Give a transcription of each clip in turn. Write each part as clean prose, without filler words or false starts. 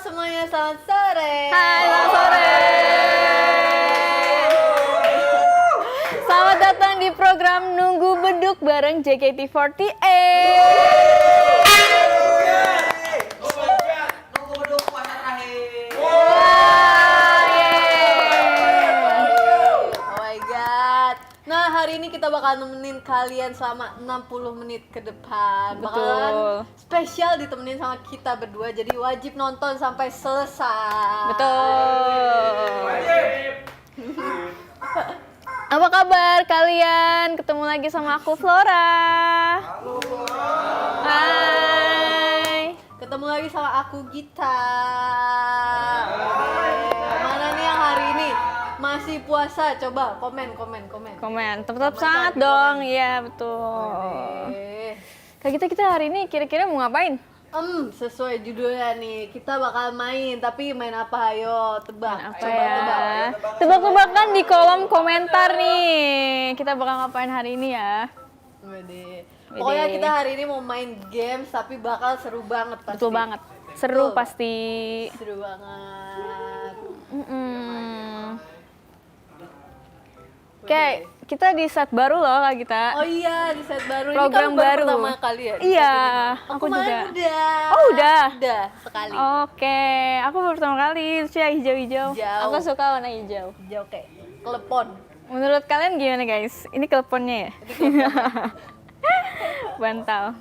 semuanya, selamat sore. Hai, selamat sore. Selamat datang di program Nunggu Beduk bareng JKT48. Nunggu beduk puasa terakhir. Oh my god. Nah, hari ini kita bakal nemenin kalian selama 60 menit ke depan. Bakalan spesial ditemenin sama kita berdua, jadi wajib nonton sampai selesai. Betul. Apa kabar kalian? Ketemu lagi sama aku Flora. Halo Flora. Hai. Ketemu lagi sama aku Gita. Mana nih yang hari ini masih puasa? Coba komen. Komen, tetap semangat dong. Iya, betul. Kak kita hari ini kira-kira mau ngapain? Sesuai judulnya nih, kita bakal main, tapi main apa? Ayo tebak. Apa Coba ya? tebak. Tebak-tebakan di kolom komentar nih. Kita bakal ngapain hari ini ya? Wede. Pokoknya kita hari ini mau main games, tapi bakal seru banget pasti. Betul banget. Seru Betul. pasti. Seru banget. Oke, kita di set baru loh Kak Gita. Oh iya, di set baru. Program ini kan baru. pertama kali ya? di Iya, set ini? aku kemarin juga. Udah. Oh, udah? Udah, sekali. Oke, aku baru pertama kali ya hijau-hijau. Hijau. Aku suka warna hijau. Jauh kayak klepon. Menurut kalian gimana guys? Ini kleponnya ya? Bantal.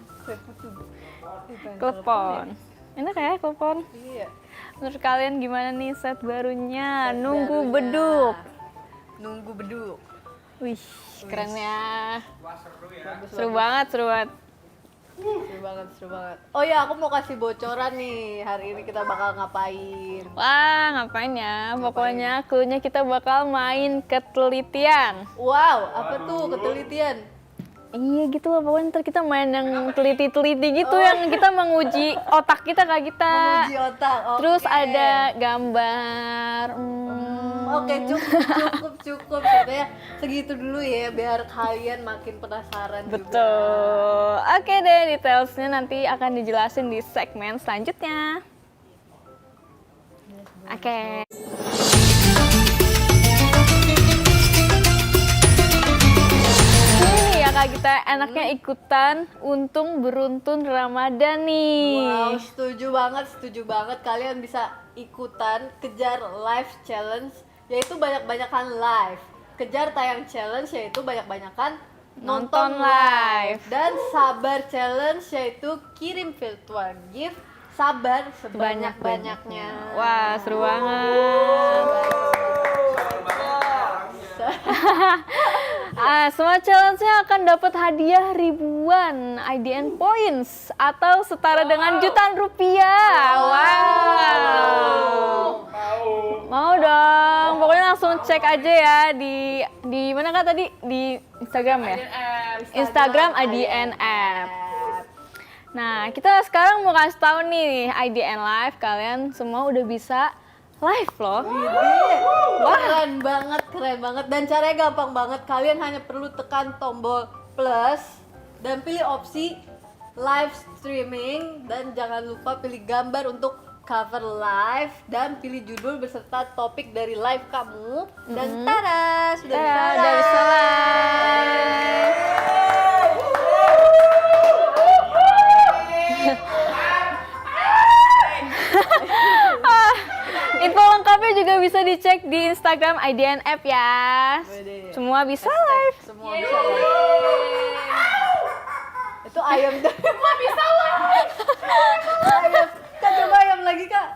Klepon. Enak ya klepon? Iya. Menurut kalian gimana nih set barunya? Set Nunggu barunya. beduk. Nunggu beduk. Wih, keren ya. Wah seru ya. Seru banget. Seru banget. Oh ya, aku mau kasih bocoran nih. Hari ini kita bakal ngapain? Wah, ngapain ya? Pokoknya cluenya kita bakal main ketelitian. Wow, apa tuh ketelitian? Iya gitu loh, pokoknya ntar kita main yang teliti-teliti gitu, Oh. yang kita menguji otak kita Kak Gita. Menguji otak. Oke. Terus ada gambar. Oke, cukup. Sebenarnya segitu dulu ya, biar kalian makin penasaran juga. Betul. Oke deh, detailsnya nanti akan dijelasin di segmen selanjutnya. Oke. Ini ya Kak Gita, enaknya ikutan untung beruntun Ramadan nih. Wow, setuju banget. Kalian bisa ikutan kejar live challenge, yaitu banyak-banyakan live. Kejar tayang challenge, yaitu banyak-banyakan nonton live. Dan sabar challenge, yaitu kirim virtual gift sabar sebanyak-banyaknya. Wah, seru banget. Semua challenge-nya akan dapat hadiah ribuan IDN points atau setara dengan jutaan rupiah. Wow. Mau dong. Pokoknya langsung cek aja ya di mana Kak tadi? Di Instagram ya? Instagram IDN app. Nah, kita sekarang mau kasih tahu nih IDN Live, kalian semua udah bisa live loh. Wah, keren banget. Dan caranya gampang banget. Kalian hanya perlu tekan tombol plus dan pilih opsi live streaming, dan jangan lupa pilih gambar untuk cover live dan pilih judul beserta topik dari live kamu. Dan tada, sudah bisa Udah bisa live. Info lengkapnya juga bisa dicek di Instagram IDN App ya. Semua bisa live. Semua bisa live. Itu ayam dari semua bisa live. Ayam. Kak, coba ayam lagi, Kak.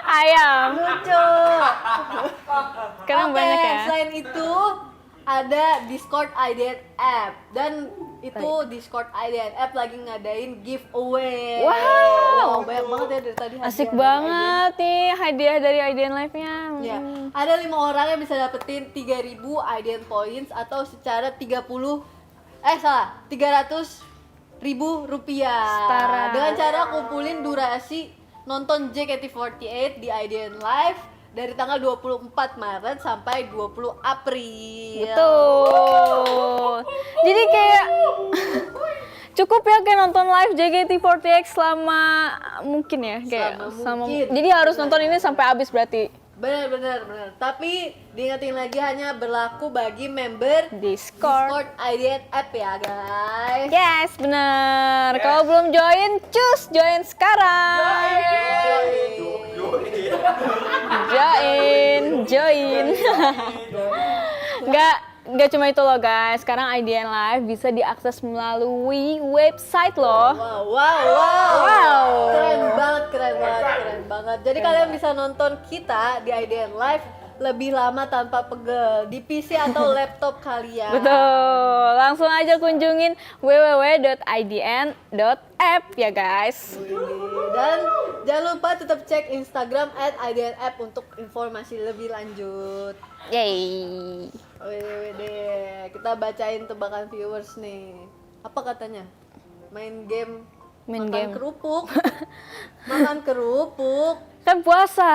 Ayam. Lucu. Sekarang banyak ya. Selain itu ada Discord IDN App, dan itu Discord IDN App lagi ngadain giveaway. Wow. Banyak banget ya dari tadi. Asik hadiah dari banget nih hadiah dari IDN Live-nya. Ya, ada 5 orang yang bisa dapetin 3.000 IDN points atau secara 300.000 rupiah. Setara. Dengan cara kumpulin durasi nonton JKT48 di IDN Live dari tanggal 24 Maret sampai 20 April. Betul. Jadi kayak cukup ya kayak nonton live JKT48 selama mungkin ya kayak Selama mungkin. jadi harus nonton ini sampai habis berarti. Benar. Tapi diingetin lagi hanya berlaku bagi member Discord. IDN app ya guys. Yes, benar. Kalau belum join, cus join sekarang. Join. Nggak cuma itu loh guys. Sekarang IDN Live bisa diakses melalui website loh. Wow. Keren banget. Jadi kalian bisa nonton kita di IDN Live lebih lama tanpa pegel di PC atau laptop kalian. Betul. Langsung aja kunjungin www.idn.app ya guys. Dan jangan lupa tetap cek Instagram @idnapp untuk informasi lebih lanjut. Yeay. Wede, kita bacain tebakan viewers nih. Apa katanya? Main game, makan kerupuk. Makan kerupuk. Kan puasa.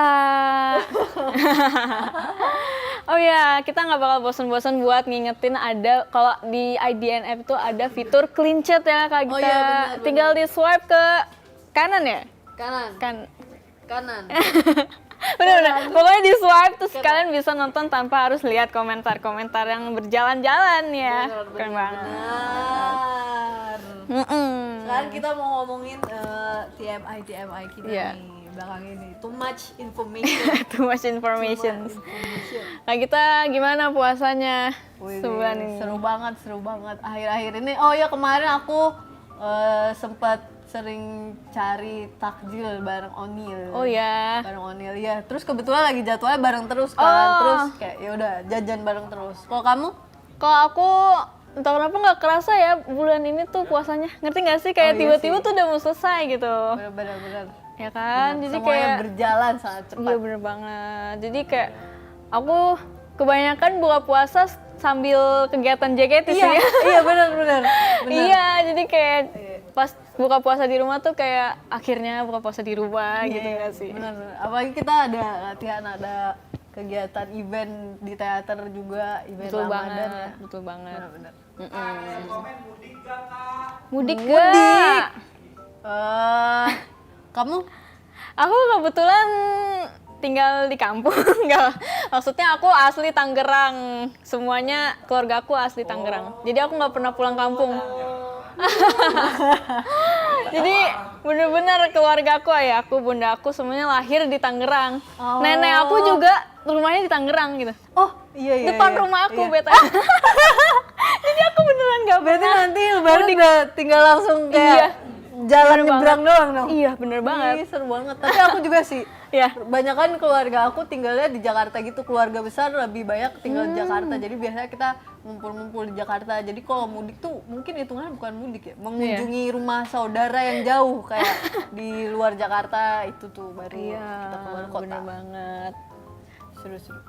Oh ya, kita nggak bakal bosan-bosan buat ngingetin ada kalau di IDN app itu ada fitur clean chat ya Kak Gita. Oh iya, benar. Tinggal di swipe ke kanan ya? Kanan. Bener. Pokoknya di swipe terus kalian bisa nonton tanpa harus lihat komentar-komentar yang berjalan-jalan ya. Keren banget. Benar. Mm-mm. Sekarang kita mau ngomongin TMI kita Iya. nih belakang ini. Too much information. Too much information. Nah kita gimana puasanya Wih, sebulan ini? seru banget akhir-akhir ini. Oh ya, kemarin aku sempat sering cari takjil bareng Onil. Oh ya. Bareng Onil ya. Terus kebetulan lagi jadwalnya bareng terus kan. Oh. Terus kayak ya udah jajan bareng terus. Kalau kamu? Kalau aku entah kenapa nggak kerasa ya bulan ini tuh puasanya. Ngerti nggak sih kayak Oh, iya tiba-tiba sih. tuh udah mau selesai gitu. Benar. Ya kan? Jadi Semuanya kayak berjalan sangat cepat. iya bener banget. Jadi kayak aku kebanyakan buka puasa sambil kegiatan JKT sih. Iya benar. Iya, jadi kayak pas buka puasa di rumah tuh kayak akhirnya buka puasa di rumah gitu nggak sih? Benar. Apalagi kita ada latihan, ada kegiatan event di teater juga, event Betul Ramadan banget, ya. betul banget. Benar. Komen mudik gak kak? Mudik Mudik. gak? Kamu? Aku kebetulan tinggal di kampung, enggak. Maksudnya aku asli Tangerang. Semuanya keluarga aku asli Tangerang. Jadi aku nggak pernah pulang kampung. Jadi bener-bener keluarga aku, ayahku, bunda aku semuanya lahir di Tangerang. Oh. Nenek aku juga rumahnya di Tangerang gitu. Oh iya. Depan rumah aku, beta. Jadi aku beneran nggak Berarti pernah. nanti lebaran udah tinggal langsung kayak Iya. jalan Bener nyebrang doang dong. Iya, bener banget. Ih, seru banget. Tapi aku juga sih. Ya. Kebanyakan keluarga aku tinggalnya di Jakarta gitu. Keluarga besar lebih banyak tinggal di Jakarta. Jadi biasanya kita ngumpul-ngumpul di Jakarta. Jadi kalau mudik tuh mungkin hitungannya bukan mudik ya. Mengunjungi rumah saudara yang jauh kayak di luar Jakarta itu tuh baru kita keluar kota. Bener banget. Seru-seru.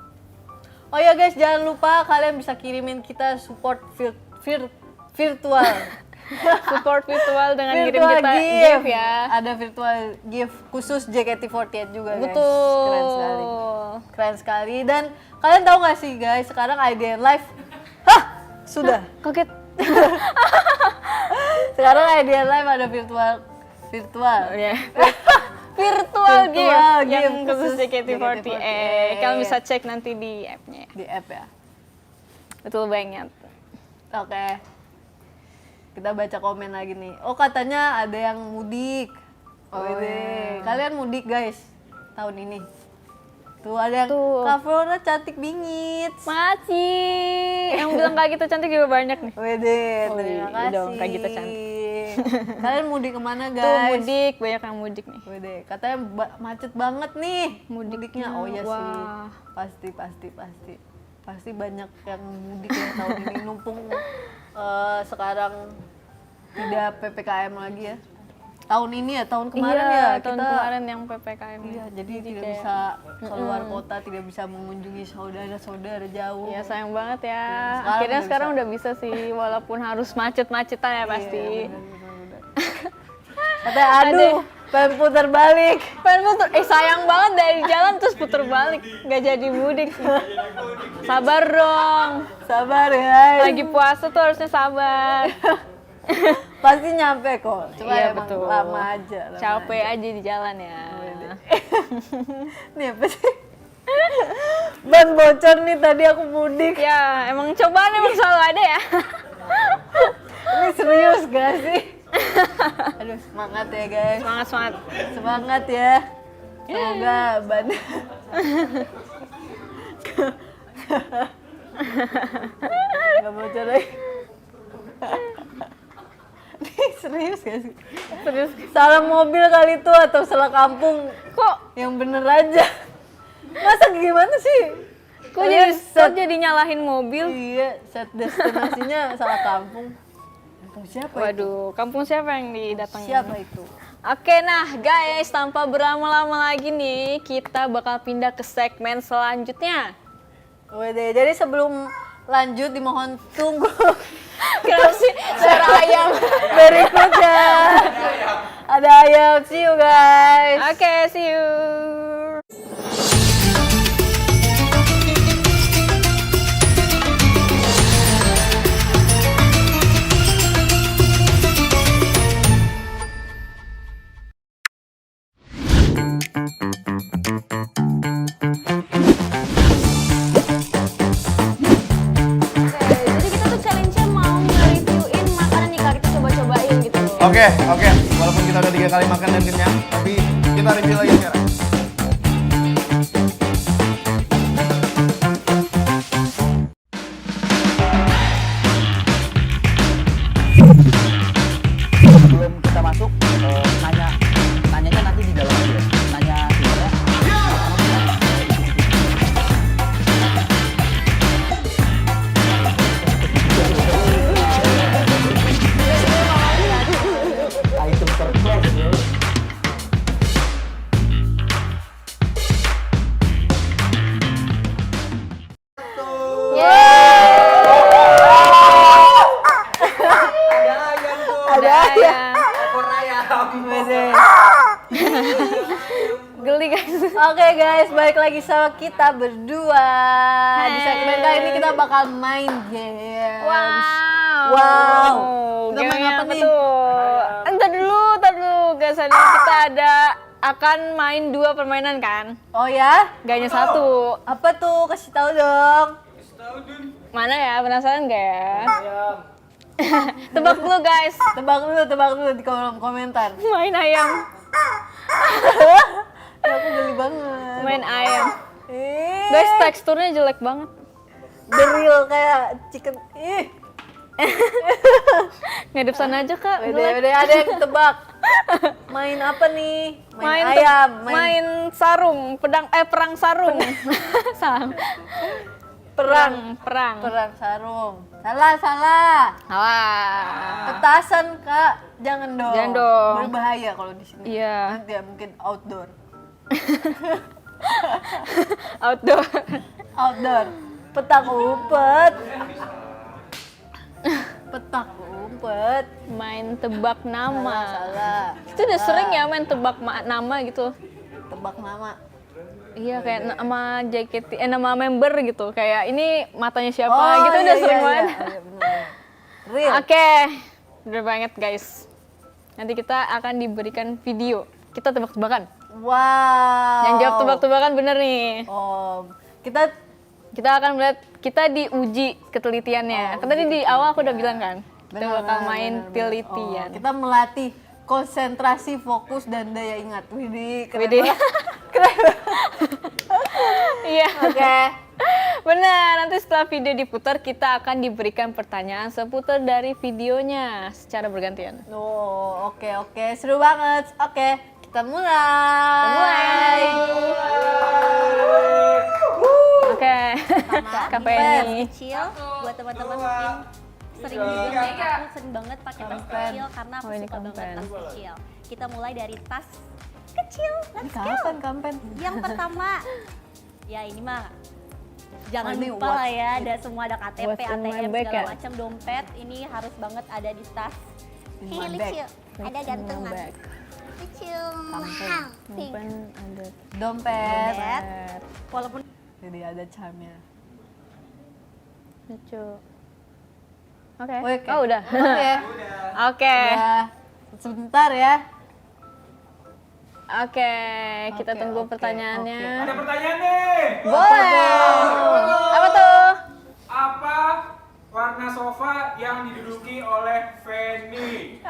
Oh ya guys, jangan lupa kalian bisa kirimin kita support virtual. Support virtual dengan kirim Virtual kita gift. gift ya. Ada virtual gift khusus JKT48 juga guys. Betul. Keren sekali. Dan kalian tahu nggak sih guys, sekarang IDN Live sudah. Kaget. Sekarang IDN Live ada virtual Ya. Virtual gift yang gift khusus khusus JKT48. JKT48. Kalian bisa cek nanti di app-nya. di app ya. Betul banget. Oke. Kita baca komen lagi nih. Oh, katanya ada yang mudik. Oh, Wede. Kalian mudik guys tahun ini. Tuh ada yang Tuh. Kak Flora cantik bingit. Makasih. Yang bilang Kak Gita cantik juga banyak nih. Wede, Oh, terima iya kasih. dong, Kak Gita cantik. Kalian mudik kemana guys? Tuh mudik, banyak yang mudik nih. Wede, katanya macet banget nih mudiknya. Oh iya sih. Wah. Pasti banyak yang mudik ya tahun ini numpung sekarang tidak PPKM lagi ya. Tahun ini ya, tahun kemarin Iya, ya tahun kita kemarin yang PPKM. iya, jadi tidak kayak- bisa keluar kota, tidak bisa mengunjungi saudara-saudara jauh. Ya sayang banget ya. sekarang Akhirnya udah sekarang udah bisa sih, walaupun harus macet-macetan ya pasti. Bener. Katanya aduh, pengen putar balik. Pengen puter, sayang banget dari jalan terus puter balik, nggak jadi mudik. Sabar dong, Sabar ya. lagi puasa tuh harusnya sabar. Pasti nyampe kok. Cuma Iya, emang betul. lama aja. Capek aja di jalan ya. Nih apa sih? Ban bocor nih tadi aku mudik. Ya, emang cobaan emang selalu ada ya. Ini serius gak sih? Aduh, semangat ya guys. Semangat, semangat. Semangat ya. Semoga ban nggak bocor lagi. Ini serius gak sih? Serius. Salah mobil kali itu atau salah kampung? Kok Yang bener aja. Masa gimana sih? kok jadi nyalahin mobil? Iya, set destinasinya salah kampung. Kampung siapa itu? Waduh, kampung siapa yang didatangi? Siapa itu? Oke, nah guys, tanpa berlama-lama lagi nih, kita bakal pindah ke segmen selanjutnya. Wede, jadi sebelum lanjut dimohon tunggu Kenapa sih suara ayam? berikutnya. Ada ayam, see you guys. Oke, see you. Jadi kita tuh challenge-nya mau nge-reviewin makanan nih Kak, kita coba-cobain gitu. Oke. Walaupun kita udah 3 kali makan dan kenyang, tapi kita review lagi sekarang. Sebelum kita masuk, nanyanya nanti di dalam aja. Nanya sebenarnya. Item surprise ya. Ada ayam. Ekor ayam. Wede. Geli guys. Oke guys, balik lagi sama kita berdua. Di segmen kali ini kita bakal main games. Wow. Kita main Game apa apa nih? tuh? Entar dulu. Guys, hari ini kita akan main 2 permainan kan? Oh ya? Gak hanya 1. Apa tuh? Kasih tahu dong. Mana ya? Penasaran gak ya? Tebak dulu guys. Tebak dulu di kolom komentar. Main ayam. Ya, aku geli banget. Main ayam. Ih, Guys, teksturnya jelek banget. the real kayak chicken. Ih, Ngadep sana aja kak. udah ada yang tebak. Main apa nih? Main te- ayam. main sarung, perang sarung. Salah. Perang. Perang sarung. Salah. Wah. Petasan kak, jangan dong. Jangan dong. Berbahaya kalau di sini. Iya. Nanti ya mungkin outdoor. Outdoor. Outdoor. Petak umpet. Petak umpet. Main tebak nama. Salah. Itu udah sering ya main tebak nama gitu. Tebak nama. Iya kayak nama JKT, nama member gitu. Kayak ini matanya siapa Oh, gitu iya, udah iya, sering iya. banget. Iya, bener. Real. Oke, bener banget guys. Nanti kita akan diberikan video. Kita tebak-tebakan. Wow. Yang jawab tebak-tebakan bener nih. Oh, kita Kita akan melihat, kita diuji ketelitiannya. Kan tadi di awal aku udah bilang kan, kita benar, bakal benar, main benar. telitian. Oh, kita melatih konsentrasi, fokus dan daya ingat. Widih, keren Widih. banget. Keren banget. Iya. Oke. Benar, nanti setelah video diputar kita akan diberikan pertanyaan seputar dari videonya secara bergantian. Oh, oke. Seru banget. Oke, kita mulai. Oke. KPN nih. Kecil buat teman-teman mungkin sering juga aku sering banget pakai tas kecil karena aku Oh, ini suka banget kampen. tas kecil. Kita mulai dari tas kecil. Ini Let's go. kampen? Yang pertama, ya ini mah jangan Oh, ini lupa lah ya, ada semua ada KTP, What's in my ATM bag segala ya? macam, dompet ini harus banget ada di tas. In my Hey, bag. lucu, ada gantungan. Bag. Lucu, wow, pink. Kampen ada Dompet. Dompet. Walaupun Jadi ada charmnya. lucu. Oke. Oke. Oh udah. Oke. Oke. Udah sebentar ya. Oke, kita Oke, tunggu oke, pertanyaannya. Ada pertanyaan nih. Boleh. Apa tuh? Apa warna sofa yang diduduki oleh Feni?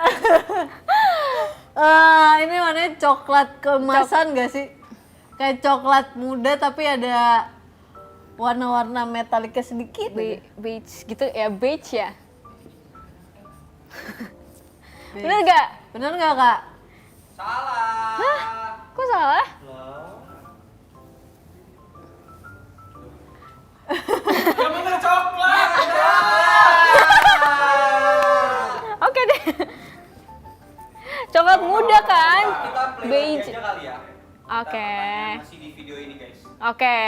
Ini warnanya coklat keemasan gak sih? Kayak coklat muda tapi ada warna-warna metaliknya sedikit. Beige gitu ya, beige ya. Bener gak? Bener nggak Kak? Salah. Hah? Kok salah? Yang bener coklat. Oke deh. Coklat muda kan? Kita play Beige. aja kali ya. Oke. Masih di video ini guys. Oke.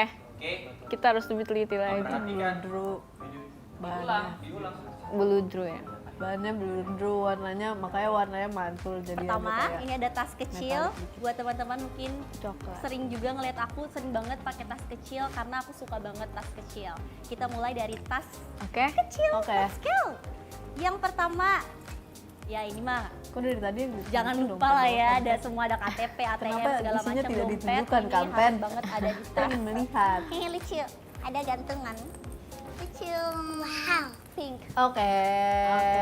Oke. Kita harus lebih teliti lagi. Perhatikan. Blue Diulang. Beludru ya. bahannya blue warnanya, makanya warnanya mantul jadi Pertama, ada kayak ini ada tas kecil. Buat teman-teman mungkin coklat. sering juga ngeliat aku sering banget pakai tas kecil karena aku suka banget tas kecil. Kita mulai dari tas Oke. kecil, Oke. tas kecil. Yang pertama, ya ini mah Kok dari tadi yang jangan ditunjukin lupa lah dompet ya, dompet? ada semua ada KTP, ATM Kenapa segala isinya macam tidak dompet. ditunjukkan, Ini Kampen? harus banget ada di Kita tas. ingin melihat. Ini lucu, ada gantungan. Lucu, wow, pink. Oke.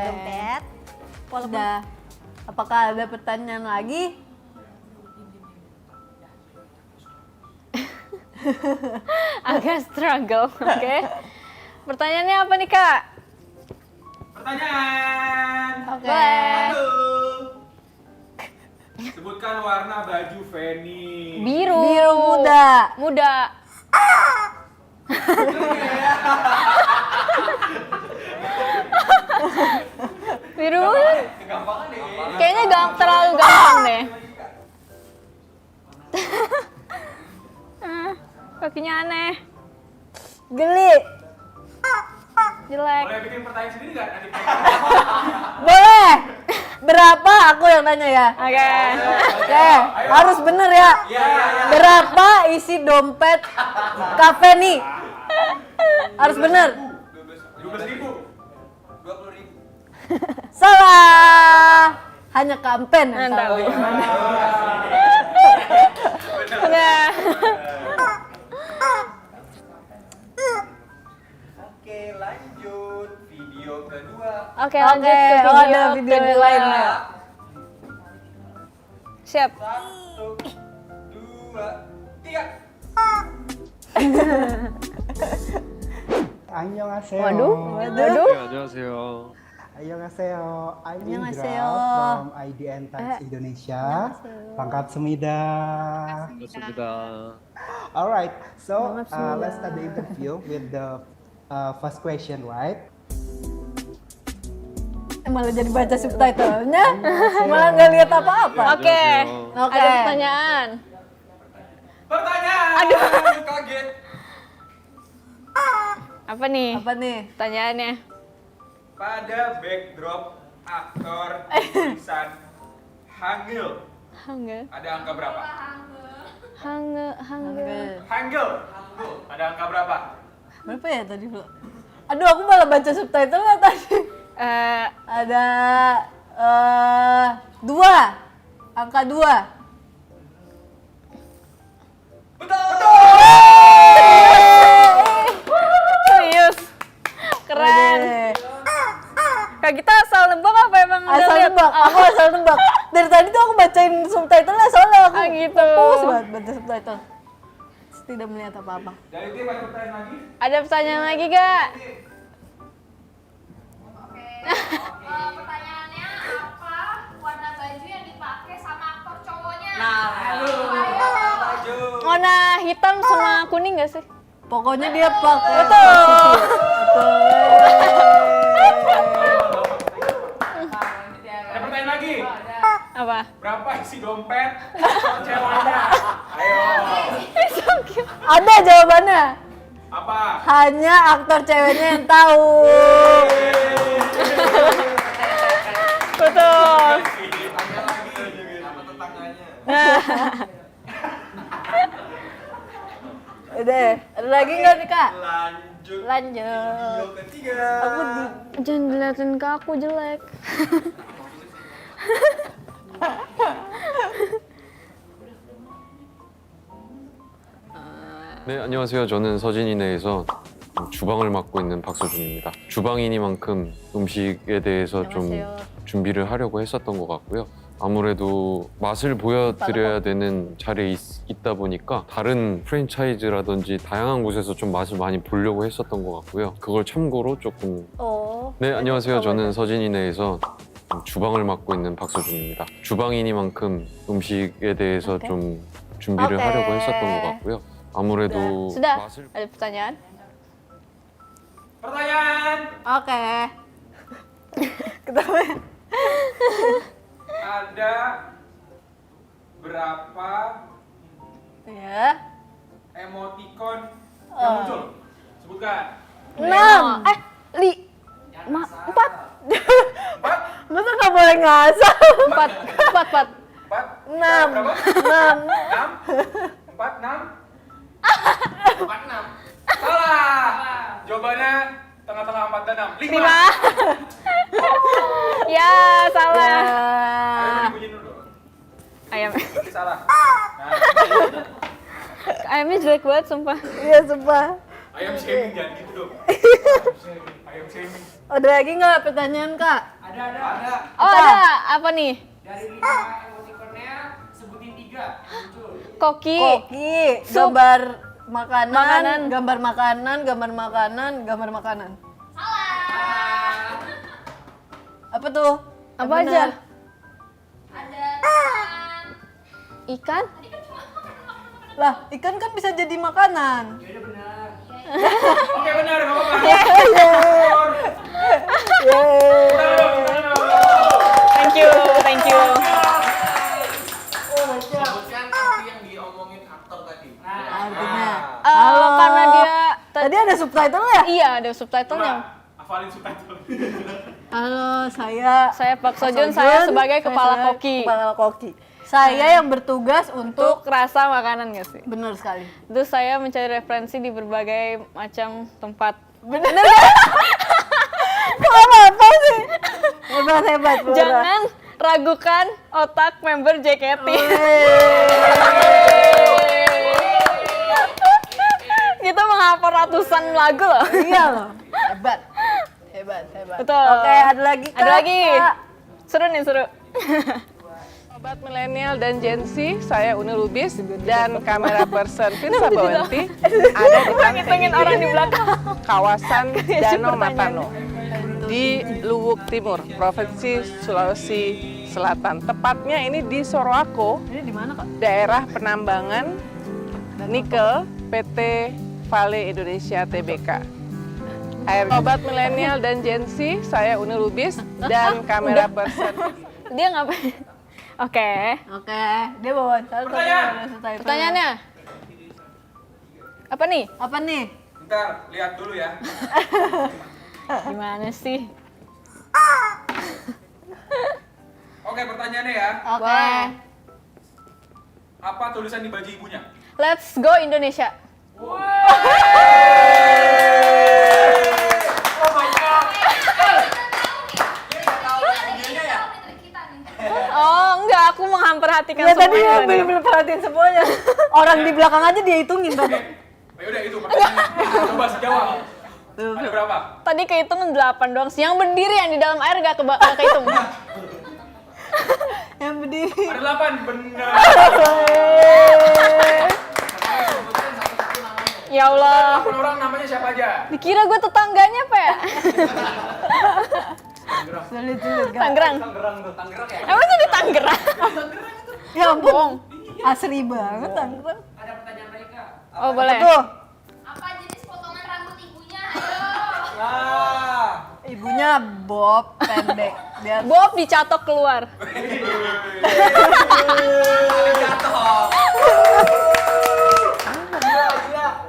Dompet. Walaupun Udah. Apakah ada pertanyaan lagi? Agak struggle, oke. Pertanyaannya apa nih Kak? Pertanyaan. Oke. Satu. Sebutkan warna baju Feni. Biru. Biru muda. Muda. Biru muda. Kegampangan deh. Kayaknya terlalu gampang deh. Kakinya aneh. Geli. Jelek. Boleh bikin pertanyaan sendiri nggak? Nanti Boleh. Berapa aku yang nanya ya? Oke. Oke, harus bener ya. Iya. Berapa isi dompet kafe nih? Harus bener. 12.000. 20.000. Salah. Hanya Kampen yang Mantap. tahu. Udah. Oke, lanjut video kedua. Oke, lanjut ke Oke, video, oh, ada video yang kedua. lain ya. Siap. 1, 2, 3. 안녕하세요. Waduh. Waduh. 안녕하세요. 안녕하세요. I'm Indra 안녕하세요. from IDN Times Indonesia. 반갑습니다. 반갑습니다. Alright, so let's start the interview with the first question, right? Malah jadi baca subtitlenya, malah nggak lihat apa-apa. Oke. Oke. Ada pertanyaan. Pertanyaan. Aduh. Kaget. Apa nih? Apa nih? Pertanyaannya. Pada backdrop aktor tulisan Hangul. Hangul. Ada angka berapa? Hangul. Hangul. Ada angka berapa? Berapa ya tadi, Bro? Aduh, aku malah baca subtitlenya tadi. Ada 2. Angka 2. Serius. Keren. Kak kita asal nebak apa emang udah Asal lihat? nebak, aku asal nebak. Dari tadi tuh aku bacain subtitlenya soalnya aku gitu. fokus banget baca subtitle. Tidak melihat apa-apa. Dari tim ada pertanyaan lagi? Ada pertanyaan lagi gak? Pertanyaannya apa warna baju yang dipakai sama aktor cowoknya? Warna hitam sama kuning gak sih? Pokoknya dia pakai Betul. Ada pertanyaan lagi? Apa? Berapa isi dompet ceweknya? Ayo. Ada jawabannya. Apa? Hanya aktor ceweknya yang tahu. Betul. Tanya lagi sama tetangganya. Udah, ada lagi nggak nih Kak? Lanjut. Lanjut. Video ketiga. Aku di Jangan diliatin ke aku jelek. 네, 안녕하세요. 저는 서진이네에서 주방을 맡고 있는 박서준입니다. 주방이니만큼 음식에 대해서 안녕하세요. 좀 준비를 하려고 했었던 것 같고요. 아무래도 맛을 보여드려야 되는 자리에 있다 보니까 다른 프랜차이즈라든지 다양한 곳에서 좀 맛을 많이 보려고 했었던 것 같고요. 그걸 참고로 조금 네, 안녕하세요. 저는 서진이네에서 주방을 맡고 있는 박서준입니다. 주방이니만큼 음식에 대해서 좀 준비를 오케이. 하려고 했었던 것 같고요. 아무래도 Sudah, 맛을 ada pertanyaan? Pertanyaan. Oke. Ada berapa Ya. emoticon yang muncul? Sebutkan. 6. Empat. Masa nggak boleh ngasal? 4. 4. 6. Berapa? 6. 6. 4, 6. 4, 6. Salah. Jawabannya tengah-tengah 4 dan 6. 5. Ya, salah. Ayo bunyiin dulu. Ayam. Berarti salah. Nah, Ayamnya jelek banget, sumpah. Iya, sumpah. ayam shaming jangan gitu dong. Ayam shaming. Ada lagi nggak pertanyaan, Kak? Ada. Oh, ada. Apa nih? Dari 5 emoticonnya sebutin 3 muncul. Koki. Koki, Sup. gambar makanan, Makanan. gambar makanan, gambar makanan, gambar makanan. Salah. Apa tuh? Apa Yang aja? benar. Ada teman. Ikan? Lah, ikan kan bisa jadi makanan. Oke benar, nggak apa-apa. Thank you, thank you. Sebutkan arti yang diomongin aktor tadi. Artinya. Karena dia Tadi ada subtitle-nya? iya ada subtitlenya. Hafalin subtitle. Halo, saya Saya Pak Sojun, saya sebagai kepala koki. Kepala koki. Saya yang bertugas Untuk untuk rasa makanan nggak sih? benar sekali. Terus saya mencari referensi di berbagai macam tempat. Bener kan? Apa sih? Hebat, Flora. Jangan ragukan otak member JKT. Kita menghafal ratusan lagu loh. Iya loh. Hebat. Betul. Oke, ada lagi, Kak? Ada lagi. Kak. Seru nih, seru. Sobat milenial dan Gen Z, saya Uni Lubis dan kamera person Firsa Bawanti ada di Pantai Ngitungin orang di belakang. kawasan Danau Matano di Luwuk Timur, Provinsi Sulawesi Selatan. Tepatnya ini di Soroako, Ini di mana, Kak? daerah penambangan nikel PT Vale Indonesia Tbk. Sobat milenial dan Gen Z, saya Uni Lubis dan kamera person Dia ngapain? Oke. Oke, dia bawa Pertanyaannya. Apa nih? Apa nih? Bentar, lihat dulu ya. Gimana sih? Oke, pertanyaannya ya. Oke. Apa tulisan di baju ibunya? Let's go Indonesia. Oh my god. Oh, enggak, aku memperhatikan Ya tadi semuanya. ya bener-bener perhatiin semuanya. Orang di belakang aja dia hitungin tadi. Ya udah itu pertanyaannya. Coba jawab. Ada berapa? Tadi kehitung 8 doang sih. Yang berdiri yang di dalam air gak kehitung. Yang berdiri. Ada 8, benar. Ya Allah. 8 orang namanya siapa aja? Dikira gue tetangganya apa ya? Sulit, Kak. Tangerang. Tangerang ya? Emang itu di Tangerang? Ya ampun. Asri banget Tangerang. Ada pertanyaan lagi, Kak. Oh, boleh. Tuh, Apa jenis potongan rambut ibunya? Ayo. Nah. ibunya bob pendek. Dia Bob dicatok keluar.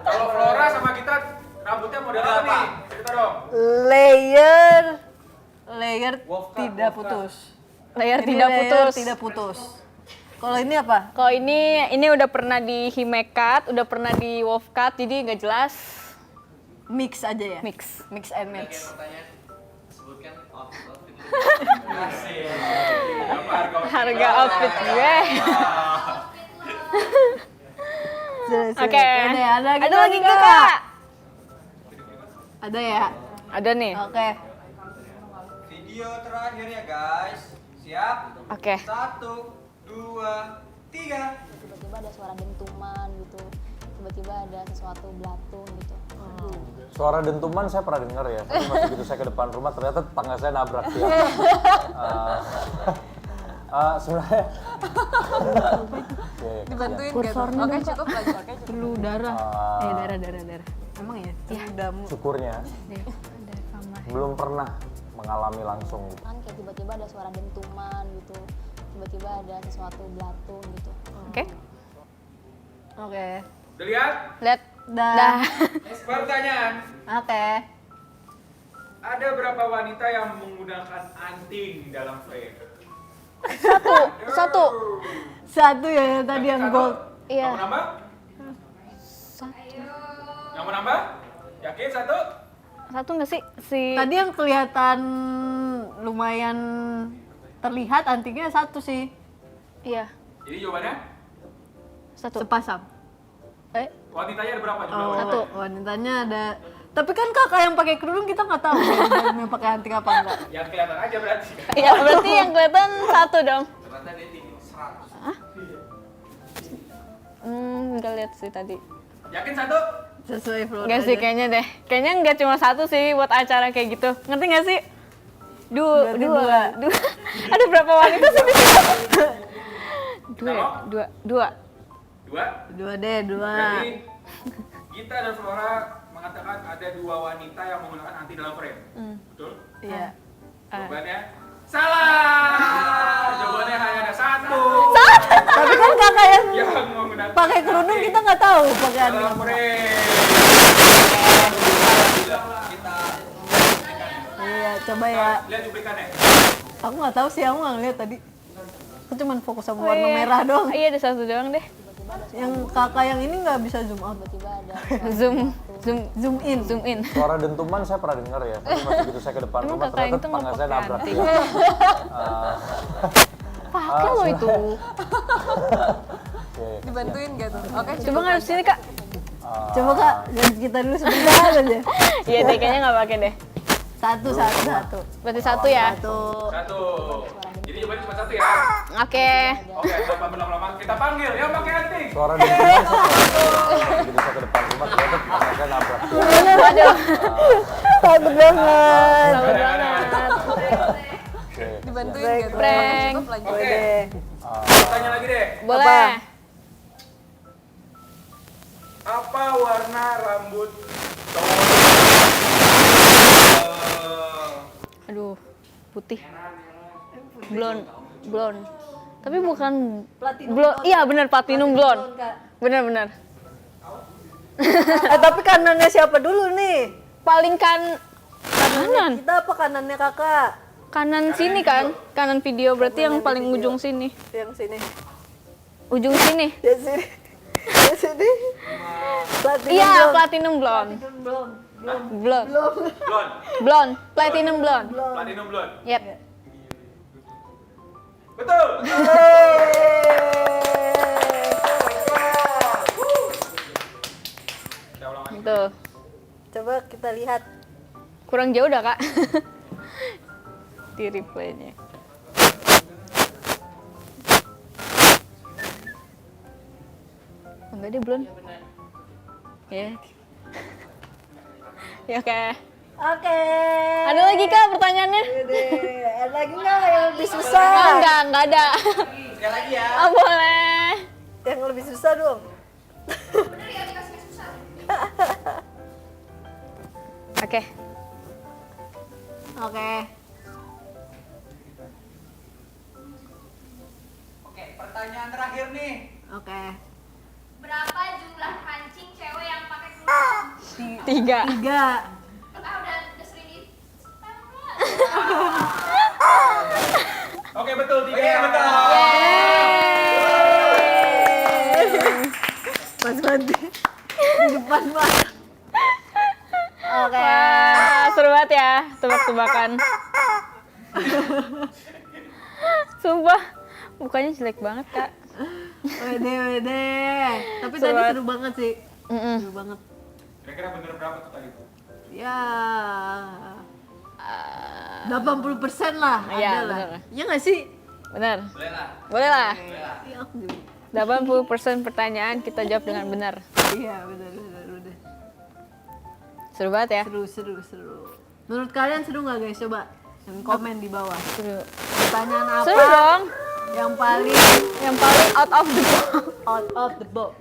Kalau Flora sama kita rambutnya model apa nih? Cerita dong. layer tidak putus. Layar Ini tidak layer putus. Tidak putus. Kalau ini apa? Kalau ini udah pernah di Himekat, udah pernah di Wolfcut, jadi nggak jelas. Mix aja ya. Mix. Mix and match. Harga outfit gue. Oke. Ada lagi nggak, Kak? Ada ya? Ada nih. Oke. Video terakhir ya guys. Siap? Oke. 1, 2, 3. Tiba-tiba ada suara dentuman gitu. Tiba-tiba ada sesuatu belatung gitu. Suara dentuman saya pernah dengar ya, tapi waktu begitu saya ke depan rumah ternyata tetangga saya nabrak dia. Sebenarnya Dibantuin gitu. Oke, cukup lagi. Perlu darah. Darah. Emang ya? syukurnya belum pernah mengalami langsung. Kan kayak tiba-tiba ada suara dentuman gitu. Tiba-tiba ada sesuatu belatung gitu. Oke. Oke. Udah lihat? Lihat. Dah. Pertanyaan. Oke. Ada berapa wanita yang menggunakan anting dalam frame? Satu ya tadi yang gold. Yang mau nambah? Yang mau nambah? Yakin satu? Satu nggak sih? Tadi yang kelihatan lumayan terlihat antingnya satu sih. Iya. Jadi jawabannya? Satu. Sepasang. Wanitanya ada berapa? Jumlah Oh, wanitanya? wanitanya ada. Tapi kan kakak yang pakai kerudung kita nggak tahu ya, yang pakai anting apa enggak. Yang kelihatan aja berarti. Iya, berarti yang kelihatan satu dong. Ternyata dia tinggi 100. Nggak lihat sih tadi. Yakin satu? Sesuai Flora. Enggak sih kayaknya deh. Kayaknya nggak cuma satu sih buat acara kayak gitu. Ngerti nggak sih? Dua. Ada berapa wanita sih di situ? Dua. Dua? Dua deh. Berarti Gita dan Flora mengatakan ada 2 wanita yang menggunakan anting dalam frame. Betul? Iya. Jawabannya salah. Jawabannya hanya ada satu. Tapi kan kakak yang Yang menggunakan pakai kerudung kita nggak tahu pakai anting dalam apa. frame. Iya, coba ya. Lihat cuplikannya. Aku nggak tahu sih, aku nggak ngeliat tadi. Aku cuma fokus sama warna merah doang. Iya, ada satu doang deh. Yang kakak yang ini nggak bisa zoom out. Tiba-tiba ada Zoom in. Suara dentuman saya pernah dengar ya, tapi waktu begitu saya ke depan Emang rumah kakak ternyata itu nggak tetangga saya pakai nabrak anting? dia. Pakai lo itu. Dibantuin gitu. Oke, Coba ngadep sini, Kak. coba kak, ganti kita dulu sebentar aja. Iya deh, kayaknya nggak pakai deh. Satu. Berarti satu ya? Satu. Jadi jawabannya cuma satu ya. Oke. Oke, tanpa berlama-lama kita panggil yang pakai anting. Suara dentuman saya pernah dengar, waktu begitu saya ke depan rumah ternyata tetangga saya nabrak dia. Aduh. Takut banget. Takut banget. Dibantuin gitu. Prank. Oke. Tanya lagi deh. Boleh. Apa warna rambut cowok? Aduh, putih. Blonde. Tapi bukan blonde. Iya, benar platinum blonde. Benar. Tapi kanannya siapa dulu nih? Paling kanan. Kita apa kanannya kakak? Kanan sini kan? Kanan video berarti yang paling ujung sini. Yang sini. Ujung sini. Yang sini. Yang sini. Iya, platinum blonde. Blonde. Platinum blonde. Platinum blonde. Yep. Betul. Tuh. Coba kita lihat. Kurang jauh dah, Kak. Di replaynya. Enggak deh, belum. Ya. Ya, oke. Oke. Ada lagi, Kak, pertanyaannya? Ada lagi nggak yang lebih susah? Enggak ada. Sekali lagi ya. Oh, boleh. Yang lebih susah dong. Bener ya dikasih susah. Oke. Oke, pertanyaan terakhir nih. Oke. Berapa jumlah kancing cewek yang pakai kerudung? 3. 3. Udah sering di Oke, betul 3. Betul. Mas Banti di depan banget. Oke. Wah, seru banget ya tebak-tebakan. Sumpah, mukanya jelek banget kak. Wede. Tapi Seru tadi banget. seru banget sih. Mm-mm. Seru banget. Kira-kira bener berapa tuh tadi tuh? Ya 80% lah Iya, ada lah. bener. Iya nggak sih? Benar. Boleh lah. Iya, aku juga. 80% pertanyaan kita jawab dengan benar. Iya, benar udah. Seru banget ya? Seru. Menurut kalian seru nggak guys? Coba yang komen di bawah. Seru. Pertanyaan apa Seru dong. yang paling Out of the box. out of the box?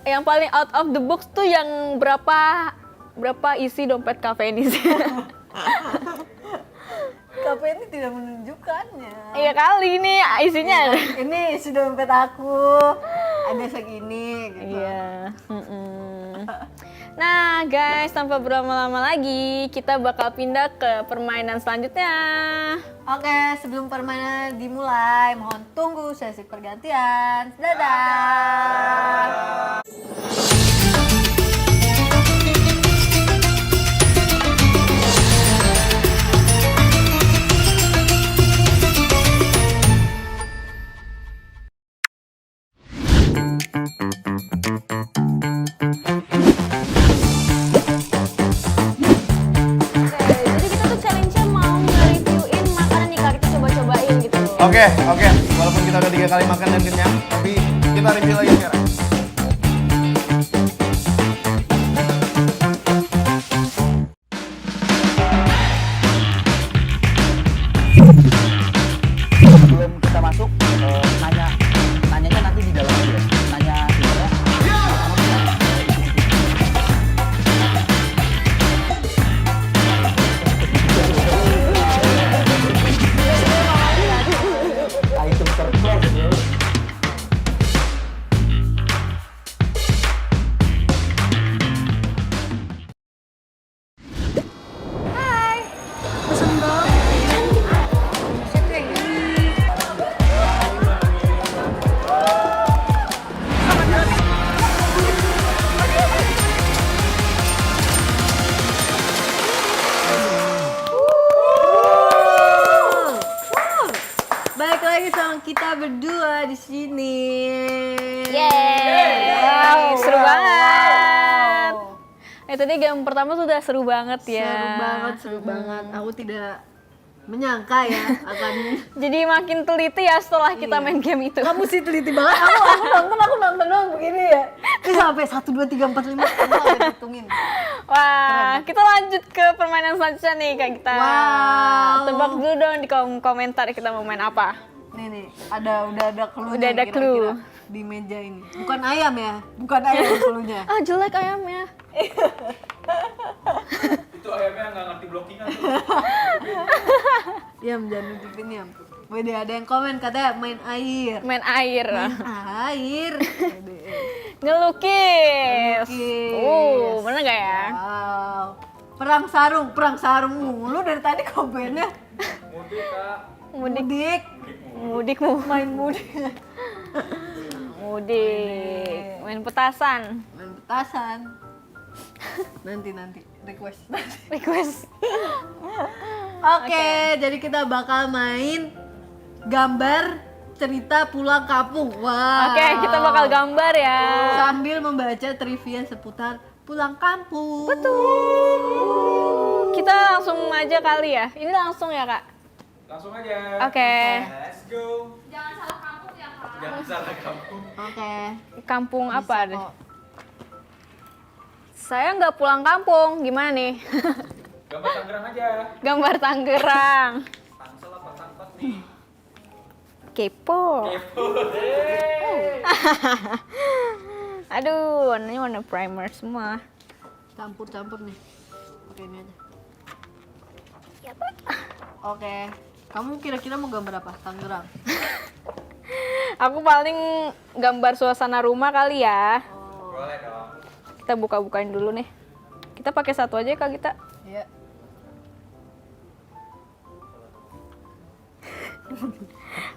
Yang paling out of the box tuh yang berapa isi dompet kafe ini sih? Kafe ini tidak menunjukkannya. Iya kali ini isinya. Ini isi dompet aku ada segini gitu. Iya. Mm-mm. Nah guys, tanpa berlama-lama lagi, kita bakal pindah ke permainan selanjutnya. Oke, sebelum permainan dimulai, mohon tunggu sesi pergantian. Dadah. Jadi kita tuh challenge-nya mau nge-reviewin makanan nih Kak, kita coba-cobain gitu. Oke. Walaupun kita udah 3 kali makan dan kenyang, tapi kita review lagi sekarang. Sebelum kita masuk, nanyanya nanti di dalam aja. Nanya sebenarnya. Item surprise bro. Pesen dong. Siapa yang ini? Balik lagi sama kita berdua di sini. Yeay. Wow, Seru wow, banget. wow. Tadi game pertama sudah seru banget ya. Seru banget. Aku tidak menyangka ya akan. Jadi makin teliti ya setelah kita Iya. main game itu. Kamu sih teliti banget. Aku nonton doang begini ya. Ini sampai 1 2 3 4 5 aku sampai hitungin. Wah, kita lanjut ke permainan selanjutnya nih Kak kita. Wow. Tebak dulu dong di kolom komentar kita mau main apa. Nih, udah ada clue. Udah ada clue. Di meja ini. Bukan ayam ya, bukan ayam clue-nya. Ah, jelek ayamnya. Itu ayamnya nggak ngerti blockingan tuh. Yam, jangan nutupin Yam. Wede, ada yang komen katanya main air. Main air. Air. Wede. Ngelukis. Ngelukis. Bener gak ya? Wow. Perang sarung mulu dari tadi komennya. Mudik kak. Mudik. Mudikmu. Main mudik. Mudik. Main petasan. Main petasan. Nanti request. Request. Oke, jadi kita bakal main gambar cerita pulang kampung. Wow. Oke, kita bakal gambar ya. Sambil membaca trivia seputar pulang kampung. Betul. Kita langsung aja kali ya. Ini langsung ya, Kak? Langsung aja. Oke. Let's go. Jangan salah kampung ya kak. Jangan salah kampung. Oke. Kampung Bisa apa deh? kok. Saya nggak pulang kampung, gimana nih? Gambar Tangerang aja. Gambar Tangerang. Tangsel apa tangkot nih? Kepo. Kepo. Aduh, warnanya warna primer semua. Campur nih. Oke, ini aja. Oke. Kamu kira-kira mau gambar apa? Tangerang. Aku paling gambar suasana rumah kali ya. Boleh dong. Kita buka-bukain dulu nih. Kita pakai satu aja ya, Kak kita. Iya.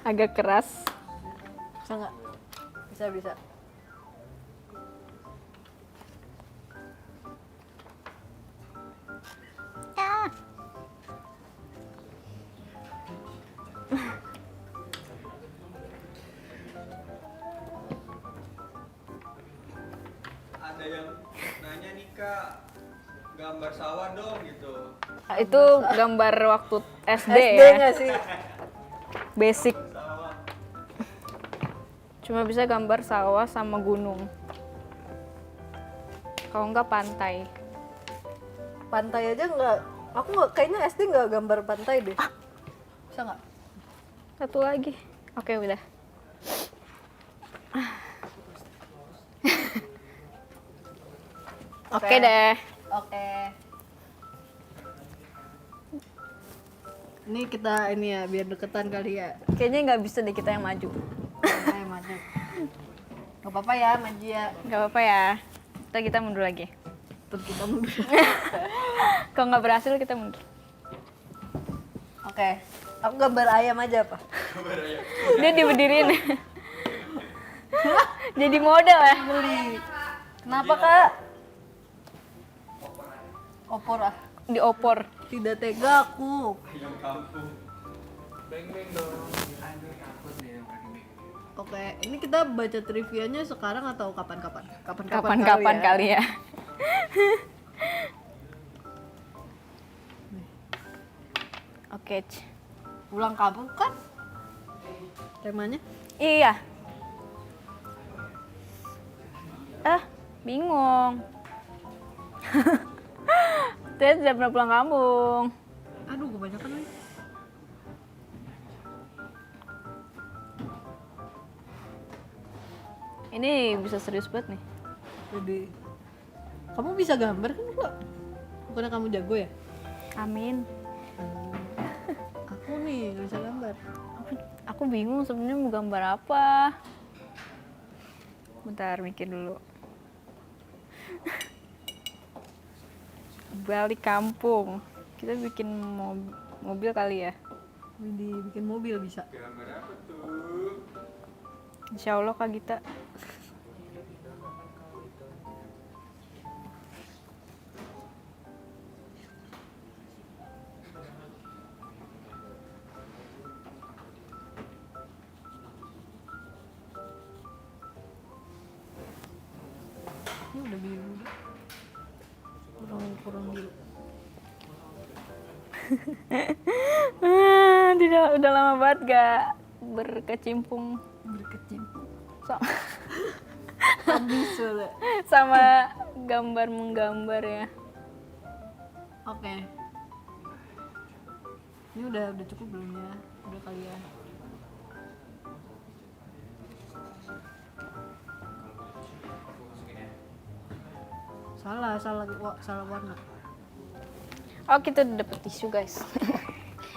Agak keras. Bisa nggak? Bisa. gambar sawah dong gitu. Itu gambar waktu SD, SD ya. nggak sih? Basic. Cuma bisa gambar sawah sama gunung. Kalau enggak pantai. Pantai aja nggak. Aku nggak, kayaknya SD nggak gambar pantai deh. Bisa nggak? Satu lagi. Oke, udah. Oke deh. Oke. Ini kita ini ya biar deketan kali ya. Kayaknya nggak bisa deh kita yang maju. Ayo maju. Gak apa-apa ya maju ya. Gak apa-apa ya. Kita mundur lagi. Terus kita mundur. Kalau nggak berhasil kita mundur. Oke. Aku gambar ayam aja apa? Dia diberdiriin. Jadi model ya. Kenapa kak? Opor ah. Diopor. Tidak tega aku. Beng-beng dong. Oke, ini kita baca trivianya sekarang atau kapan-kapan? Kapan-kapan kali ya. Oke. Pulang kampung kan? Temanya? Iya. Bingung. Terus udah pernah pulang kampung. Aduh, kebanyakan lagi. Ini bisa serius banget nih. Jadi, kamu bisa gambar kan kok? Bukannya kamu jago ya? Amin. Aku nih nggak bisa gambar. Aku bingung sebenarnya mau gambar apa. Bentar mikir dulu. Balik kampung. Kita bikin mobil kali ya. Bikin mobil bisa. Gambar apa tuh? Insya Allah Kak Gita. Ini udah biru. Kurang biru. Udah lama banget gak berkecimpung Ambisius. sama gambar menggambar ya. Oke. Ini udah cukup belum ya? Udah kali ya. Salah warna. Oh, kita udah dapet tisu guys.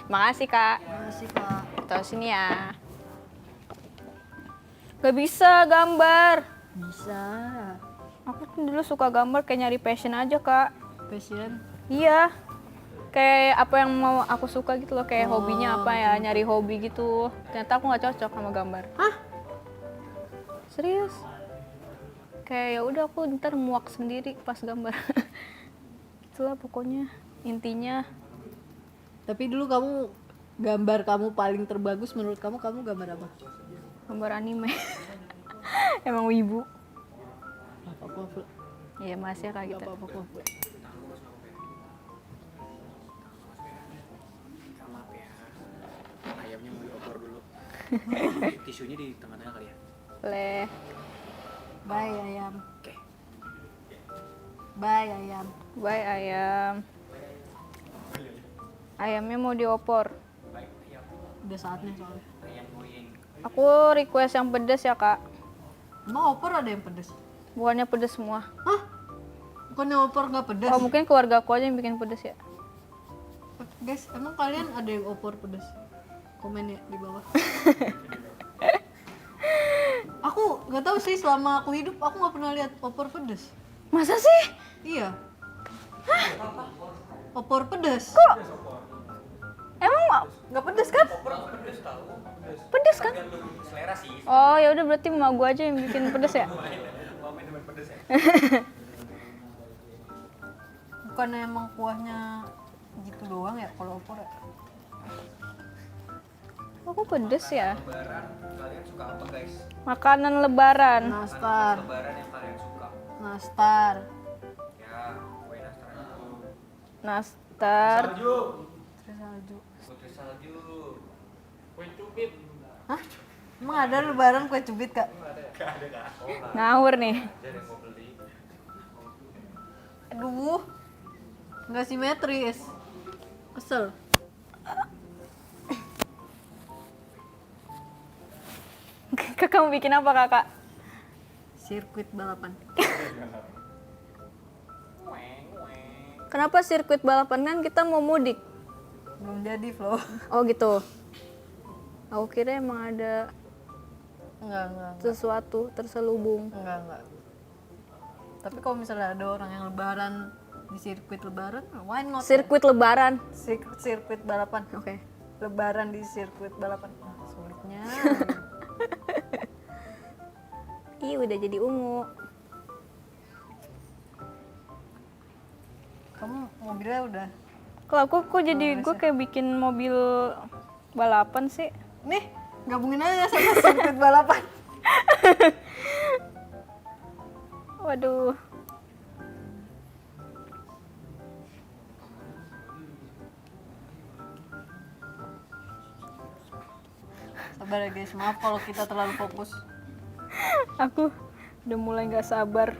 Makasih Kak. Makasih kak. Taruh sini ya. Gak bisa gambar. Bisa. Aku tuh dulu suka gambar kayak nyari passion aja Kak. Passion. Iya. Kayak apa yang mau aku suka gitu loh, kayak hobinya apa ya, nyari hobi gitu. Ternyata aku nggak cocok sama gambar. Hah? Serius? Kayak ya udah aku ntar muak sendiri pas gambar. Itulah pokoknya intinya. Tapi dulu gambar kamu paling terbagus menurut kamu gambar apa? Gambar anime. Emang wibu. Apa-apa. Iya masih ya Kak gitu. Apa-apa. Maaf ya, ayamnya mau diopor dulu. Tisunya di tengah-tengah kali ya. Boleh. Bye ayam. Oke. Bye ayam. Bye ayam. Ayamnya mau diopor. Udah saatnya soalnya. Ayam goyang. Aku request yang pedas ya Kak. Emang opor ada yang pedes? Bukannya pedas semua. Hah? Bukannya opor nggak pedes? Oh mungkin keluarga aku aja yang bikin pedas ya. Guys, emang kalian ada yang opor pedes? Komen ya di bawah. Aku nggak tahu sih, selama aku hidup aku nggak pernah lihat opor pedes. Masa sih? Iya. Opor pedes. Kok? Emang nggak pedas kan? Pedas kan? Selera sih. Oh ya udah berarti emak gua aja yang bikin pedas ya. Bukannya emang kuahnya gitu doang ya kalau opor ya? Aku pedas ya. Lebaran kalian suka apa guys? Makanan lebaran. Nastar. Lebaran yang kalian suka? Nastar. Ya, nastar, Hah? Emang ada lebaran kue cubit Kak? ngawur nih. Aduh, nggak simetris. Kesel. Kakak mau bikin apa kakak? Sirkuit balapan. Kenapa sirkuit balapan, kan kita mau mudik? Belum jadi Flo. Oh gitu. Aku kira emang ada Enggak. sesuatu terselubung. Enggak. Tapi kalau misalnya ada orang yang lebaran di sirkuit lebaran, why not? Sirkuit lebaran. Sirkuit balapan. Oke. Lebaran di sirkuit balapan. Sulitnya. Ih, udah jadi ungu. Kamu mobilnya udah. Kalau aku kok jadi gue kayak bikin mobil balapan sih. Nih, gabungin aja sama sirkuit balapan. Waduh. Sabar ya guys, maaf kalau kita terlalu fokus. Aku udah mulai nggak sabar.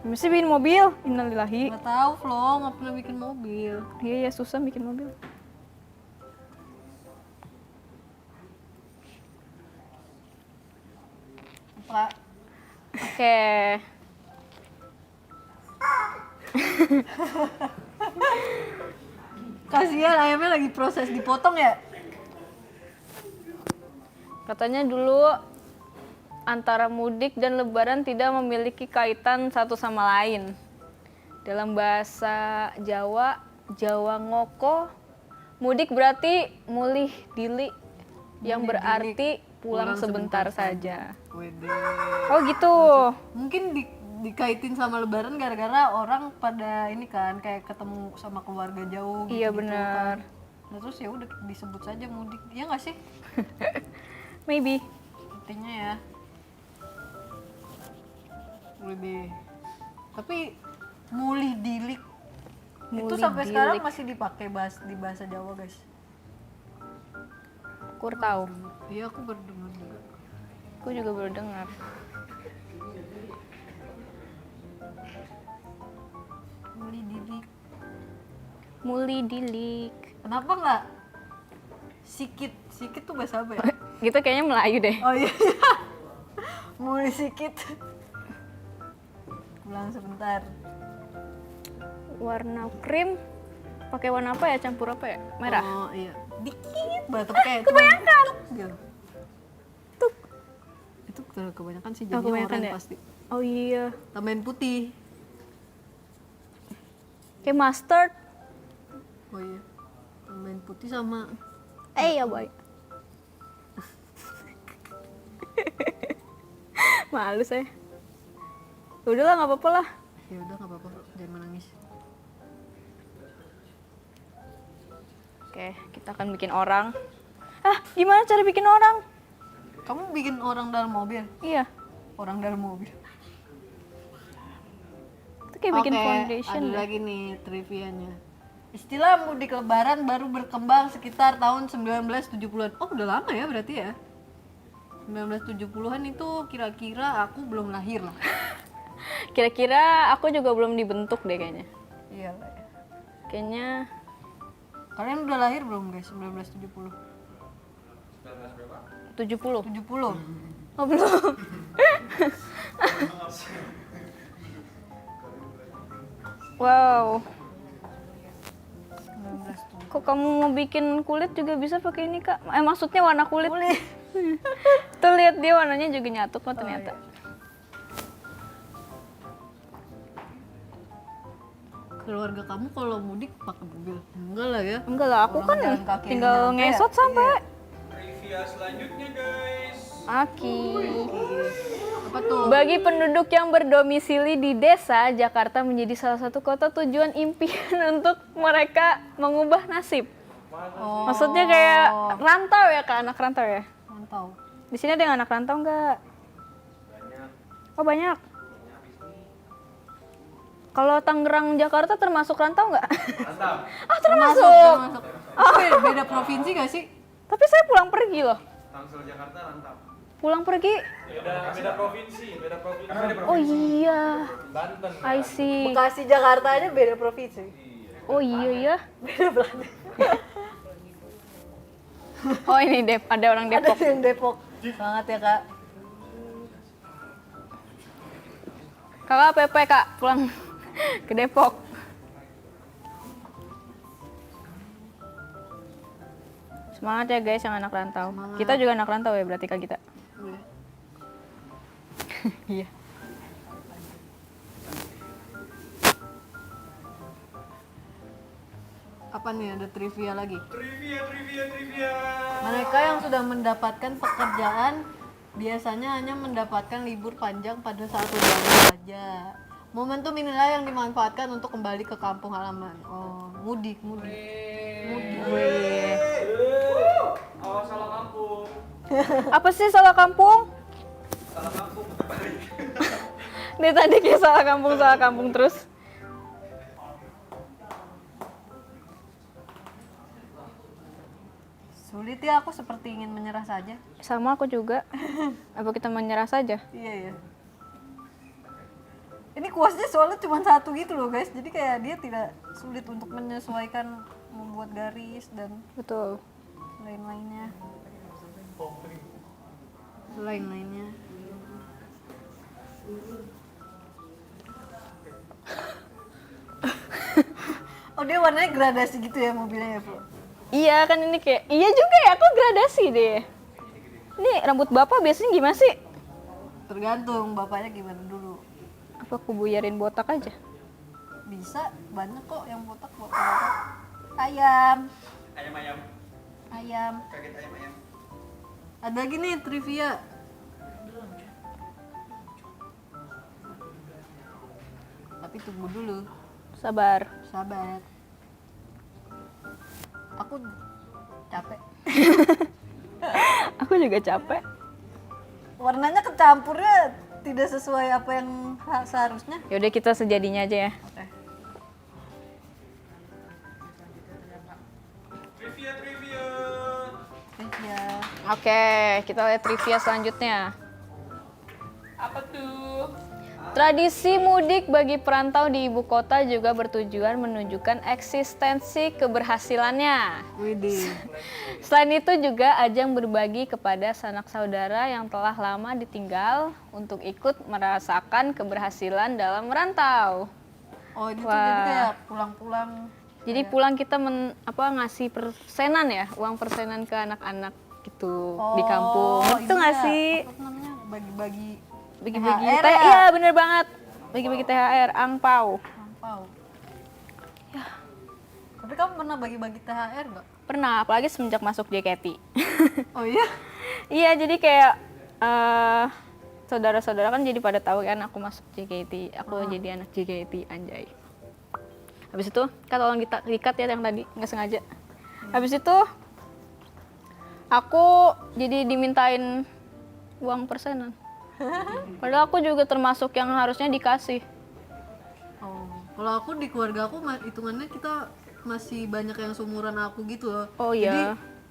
Mesti bikin mobil, innalillahi. Nggak tahu Flo, nggak pernah bikin mobil. Iya ya, susah bikin mobil. Pak, Oke. kasihan ayamnya lagi proses dipotong ya. Katanya dulu antara mudik dan lebaran tidak memiliki kaitan satu sama lain. Dalam bahasa Jawa, Jawa ngoko, mudik berarti mulih dili, yang berarti pulang sebentar saja. Wede. Oh gitu. Mungkin dikaitin sama lebaran gara-gara orang pada ini kan kayak ketemu sama keluarga jauh gitu. Iya benar. Nah, terus ya udah disebut saja mudik. Iya nggak sih? Maybe. Intinya ya. Wede. Tapi mulih dilik itu Mulih sampai sekarang dilik. masih dipakai di bahasa Jawa guys. Aku tahu. Iya aku baru dengar juga. Aku juga baru dengar. Mulih dilik. Muli dilik. Kenapa nggak sikit? Sikit tuh bahasa apa ya? Gitu kayaknya Melayu deh. Oh iya. Mulih sikit. Pulang sebentar. Warna krim. Pakai warna apa ya? Campur apa ya? Merah. Oh iya. Dikit banget tapi kayak kebanyakan. Gitu. Itu kebanyakan sih jadinya kebanyakan oranye ya? pasti. Oh iya. Tambahin putih. Kayak mustard. Oh iya. Tambahin putih sama Ya boy. Malu saya. Udahlah nggak apa-apa lah. ya udah nggak apa-apa, jangan menangis. Oke, kita akan bikin orang. Gimana cara bikin orang? Kamu bikin orang dalam mobil? Iya. Orang dalam mobil. Itu kayak bikin Oke, foundation ada deh. lagi nih trivianya. Istilah mudik lebaran baru berkembang sekitar tahun 1970-an. Oh, udah lama ya berarti ya. 1970-an itu kira-kira aku belum lahir lah. Kira-kira aku juga belum dibentuk deh kayaknya. Iya lah ya. Kayaknya Kalian udah lahir belum guys? 1970. 70. 70. Oh belum. Wow. 1970. Kok kamu mau bikin kulit juga bisa pakai ini kak? Maksudnya warna kulit. Tuh lihat dia warnanya juga nyatu kok ternyata. Keluarga kamu kalau mudik pakai mobil? Enggak lah ya. Enggak lah, aku Orang kan jalan kaki tinggal nyampe ngesot ya? sampai. Trivia selanjutnya guys. Aki. Apa tuh? Bagi penduduk yang berdomisili di desa, Jakarta menjadi salah satu kota tujuan impian untuk mereka mengubah nasib. Oh, Maksudnya kayak rantau ya kak, anak rantau ya? mantau. Di sini ada yang anak rantau nggak? Oh banyak. Kalau Tangerang Jakarta termasuk rantau nggak? Rantau. Ah termasuk. Beda provinsi gak sih? Tapi saya pulang pergi loh. Tangsel Jakarta rantau. Pulang pergi. Beda provinsi. Oh iya. Banten. I see. Bekasi Jakarta aja beda provinsi. Oh iya ya. Beda Belanda. Oh ini ada orang Ada Depok. yang Depok. Banget ya kak. Kakak PP kak pulang ke Depok. Semangat ya guys yang anak rantau. Kita juga anak rantau ya berarti kak kita. Iya. Apa nih, ada trivia lagi? Trivia. Mereka yang sudah mendapatkan pekerjaan biasanya hanya mendapatkan libur panjang pada 1 bulan saja. Momentum inilah yang dimanfaatkan untuk kembali ke kampung halaman. Oh, mudik. Awas salah kampung. Apa sih salah kampung? Salah kampung. Nih tadi kayak salah kampung terus. Sulit ya, aku seperti ingin menyerah saja. Sama aku juga. Apa kita menyerah saja? Iya. Ini kuasnya soalnya cuma 1 gitu loh guys, jadi kayak dia tidak sulit untuk menyesuaikan membuat garis dan Betul. lain-lainnya. Oh dia warnanya gradasi gitu ya mobilnya ya Bu? Iya kan ini kayak, iya juga ya aku gradasi deh. Ini rambut bapak biasanya gimana sih? Tergantung bapaknya gimana dulu. Apa aku buyarin botak aja? Bisa, banyak kok yang botak. Ayam. Kaget ayam. Ada lagi nih trivia. Tapi tunggu dulu. Sabar. Aku capek. Aku juga capek. Warnanya kecampurnya tidak sesuai apa yang seharusnya. Yaudah kita sejadinya aja ya. Trivia. Trivia. Oke, kita lihat trivia selanjutnya. Apa tuh? Tradisi mudik bagi perantau di ibu kota juga bertujuan menunjukkan eksistensi keberhasilannya. Widih. Selain itu juga ajang berbagi kepada sanak saudara yang telah lama ditinggal untuk ikut merasakan keberhasilan dalam merantau. Oh ini tuh Wah. jadi kayak pulang-pulang. Jadi pulang kita ngasih persenan ya, uang persenan ke anak-anak gitu di kampung. Itu ini nggak ya, sih? Apa namanya? Bagi-bagi Bagi-bagi THR THR, ya? iya bener banget. Bagi-bagi THR, angpau. angpau. Ya. Tapi kamu pernah bagi-bagi THR nggak? Pernah, apalagi semenjak masuk JKT. Oh iya? Iya, jadi kayak saudara-saudara kan jadi pada tahu kan aku masuk JKT, aku jadi anak JKT, anjay. Habis itu, tolong dikat ya yang tadi, nggak sengaja. Habis itu, aku jadi dimintain uang persenan. Padahal aku juga termasuk yang harusnya dikasih. Oh, kalau aku di keluarga aku hitungannya kita masih banyak yang seumuran aku gitu loh. Oh iya. Jadi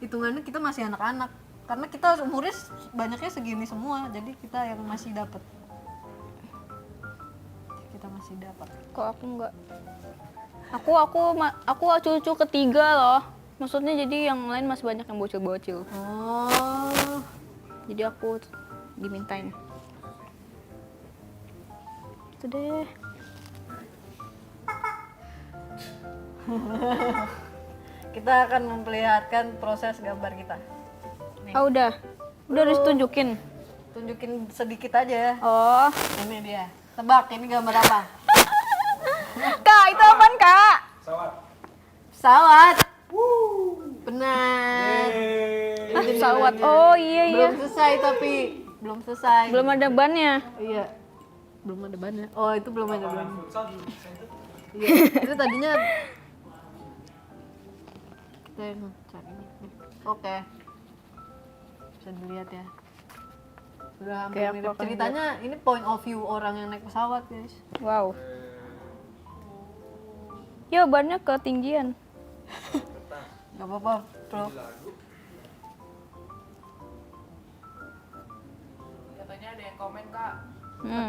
hitungannya kita masih anak-anak. Karena kita umurnya banyaknya segini semua, jadi kita yang masih dapat. Kita masih dapat. Kok aku enggak? Aku cucu ketiga loh. Maksudnya jadi yang lain masih banyak yang bocil-bocil. Oh. Jadi aku dimintain. Itu deh. Kita akan memperlihatkan proses gambar kita. Nih, Ah udah harus tunjukin. tunjukin sedikit aja. Oh, Ini dia. Tebak, ini gambar apa? Kak, itu apaan Kak? Pesawat. Benar. Ah, pesawat. Oh iya iya. Belum selesai tapi belum selesai. Belum ada bannya. Iya. Belum ada bannya. Oh, itu belum ada bannya. Iya. Itu tadinya kita yang cari ini. Oke. Bisa dilihat ya. Udah hampir Oke, aku mirip. akan Ceritanya ini point of view orang yang naik pesawat, guys. Wow. Yo, bannya ketinggian. Gak apa-apa, bro. Katanya ada yang komen kak,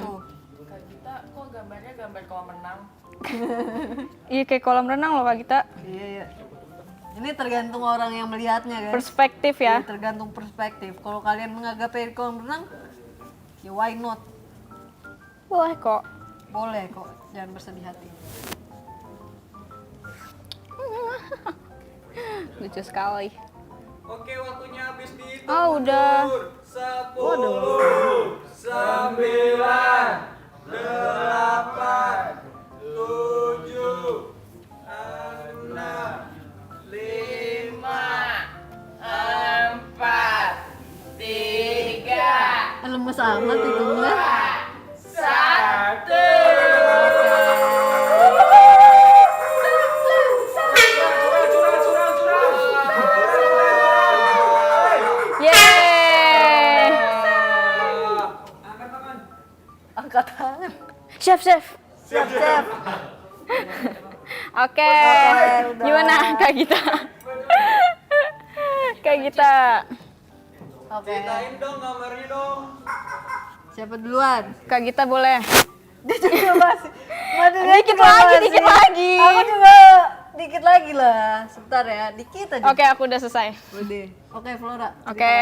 Tuh. Kak Gita kok gambarnya gambar kolam renang? Iya, kayak kolam renang loh Kak Gita. Iya, iya. Ini tergantung orang yang melihatnya, guys. Perspektif ya. Iya, tergantung perspektif. Kalau kalian menganggapnya kolam renang, ya why not? Boleh kok. Boleh kok, jangan bersedih hati. Lucu sekali. Oke, waktunya habis dihitung. Oh, udah. 10, 9, 8, 7, 6, 5, 4, 3, Lemes amat hitungnya. 1. Yeay. Angkat tangan. Angkat tangan. Chef, chef. Siap-siap. Oke. udah. Gimana Kak Gita? Kak Gita. Oke. Ceritain dong gambarnya dong. Siapa duluan? Kak Gita boleh. Dia juga masih. Dikit lagi. Aku juga dikit lagi lah. Sebentar ya, dikit aja. Oke, aku udah selesai. Udah. Oke, Flora. Oke.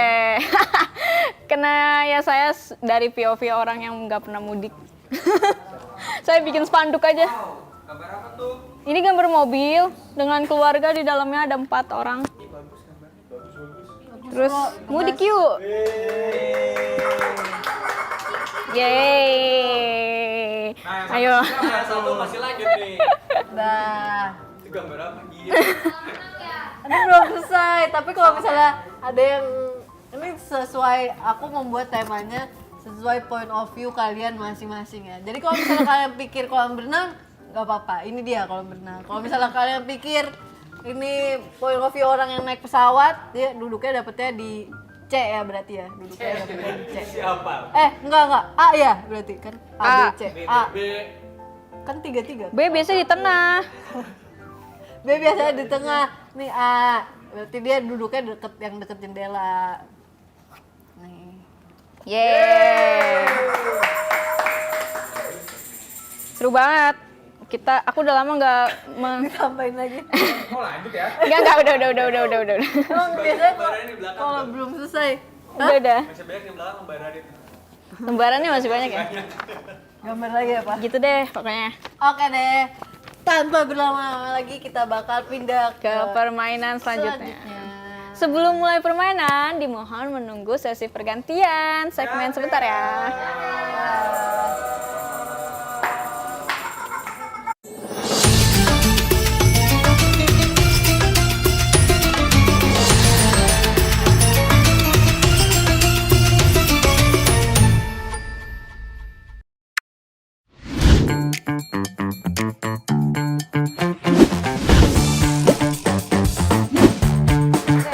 Kena ya saya dari POV orang yang nggak pernah mudik. Saya bikin spanduk aja. Gambar apa tuh? Ini gambar mobil dengan keluarga di dalamnya ada 4 orang. Terus mudik yuk. Yeay. Ayo. Nah, satu masih lanjut nih. Dah. Itu gambar apa gitu? Ini belum selesai, tapi kalau misalnya ada yang ini sesuai, aku membuat temanya sesuai point of view kalian masing-masing ya. Jadi kalau misalnya kalian pikir kolam berenang, nggak apa-apa. Ini dia kolam berenang. Kalau misalnya kalian pikir ini point of view orang yang naik pesawat, dia duduknya dapetnya di C ya berarti ya. Duduknya dapetnya di C. Siapa? Enggak. A ya berarti kan. A, B, C. A. B. Kan 3-3. B biasanya di tengah. B biasanya di tengah. Nih A. Berarti dia duduknya deket jendela. Nih. Yeay. Seru banget. Aku udah lama nggak Tambahin lagi. Oh lanjut ya? Enggak, udah. Emang biasanya Gambarannya di belakang. kalau belum selesai. Udah. Masih banyak di belakang gambarannya. Lembarannya masih banyak ya. Gambar lagi apa? Gitu deh pokoknya. Oke deh. Tanpa berlama-lama lagi kita bakal pindah Ke permainan selanjutnya. selanjutnya. Sebelum mulai permainan, dimohon menunggu sesi pergantian segmen sebentar ya.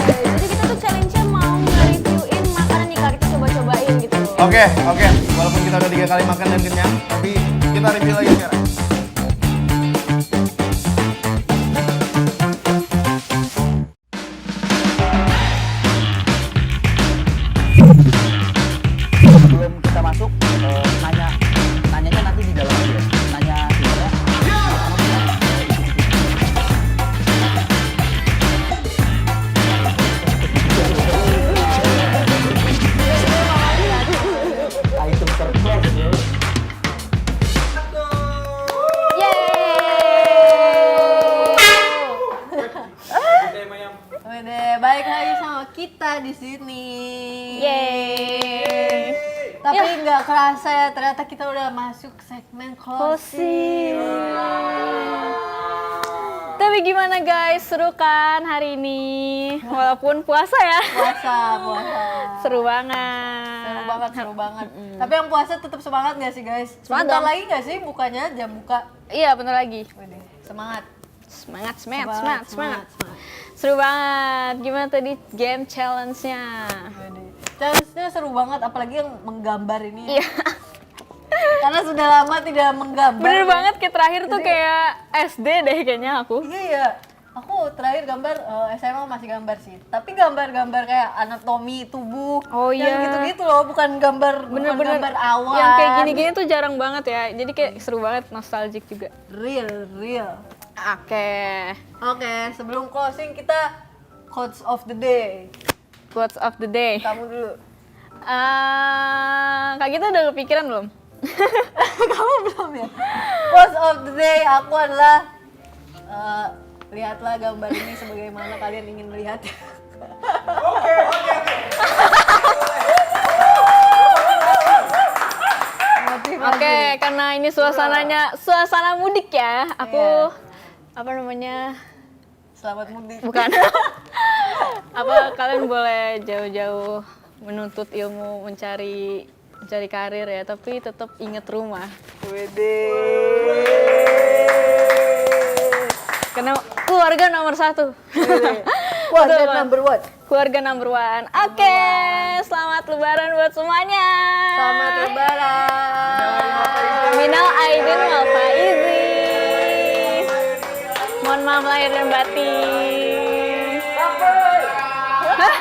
Jadi kita tuh challenge-nya mau nge-reviewin makanan nih Kak, kita coba-cobain gitu. Oke. Walaupun kita udah 3 kali makan dan kenyang, tapi kita review lagi sekarang. Sebelum kita masuk, nanyanya nanti di dalam aja. Nanya sebenarnya. Item surprise ya. Wede, balik lagi sama kita di sini. Yeay. Tapi nggak kerasa ya, ternyata kita udah masuk segmen closing. Tapi gimana guys, seru kan hari ini? Walaupun puasa ya. Puasa. Seru banget. Seru banget. Tapi yang puasa tetap semangat nggak sih guys? Semangat Sebentar dong. lagi nggak sih bukanya jam buka? Iya, bentar lagi. Wede, semangat. Semangat. Seru banget. Gimana tadi game challenge-nya? Wede. Challenge-nya seru banget, apalagi yang menggambar ini. Iya. Karena sudah lama tidak menggambar. Bener banget kayak terakhir tuh kayak SD deh kayaknya aku. Iya ya. Aku terakhir gambar SMA masih gambar sih. Tapi gambar-gambar kayak anatomi tubuh. Oh yang iya. gitu-gitu loh, bukan gambar Bener-bener gambar awan. yang kayak gini-gini tuh jarang banget ya. Jadi kayak seru banget, nostalgic juga. Real. Oke. Sebelum closing kita quotes of the day. Quotes of the day. Kamu dulu. Kak Gita udah kepikiran belum? Kamu belum ya? Quotes of the day aku adalah lihatlah gambar ini sebagaimana kalian ingin melihat. Oke. Oke, karena ini suasana mudik ya. Aku apa namanya? Selamat mudik. Bukan. Kalian boleh jauh-jauh menuntut ilmu, mencari karir ya, tapi tetap ingat rumah. Karena keluarga nomor 1. Keluarga number one. Keluarga number one. Oke, selamat lebaran buat semuanya. Selamat lebaran. Minal aidin wal faizin. Mohon maaf lahir dan batin. Hah?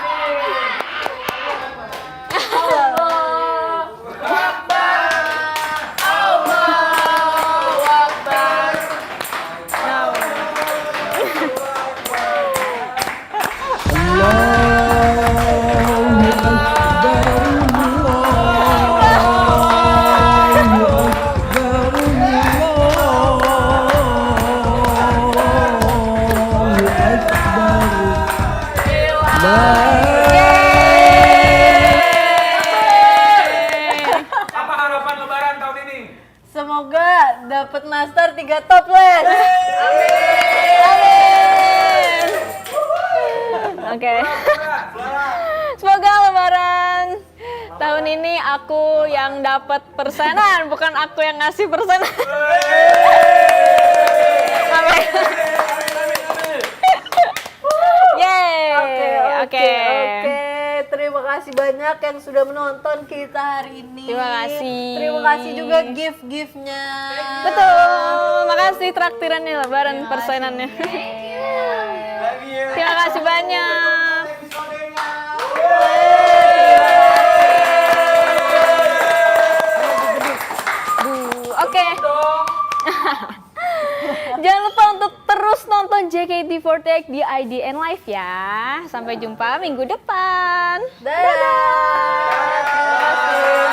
Apa harapan lebaran tahun ini? Semoga dapat nastar 3 toples. Amin. Oke. Semoga lebaran tahun ini aku yang dapat persenan, bukan aku yang ngasih persenan. Amin. Yeay. Oke. Terima kasih banyak yang sudah menonton kita hari ini. Terima kasih. Terima kasih juga gift-giftnya. Betul. Makasih traktirannya lebaran persenannya. Terima kasih banyak. Oke. Jangan lupa untuk terus nonton JKT48 di IDN Live ya. Sampai jumpa minggu depan. Dadah. Terima kasih.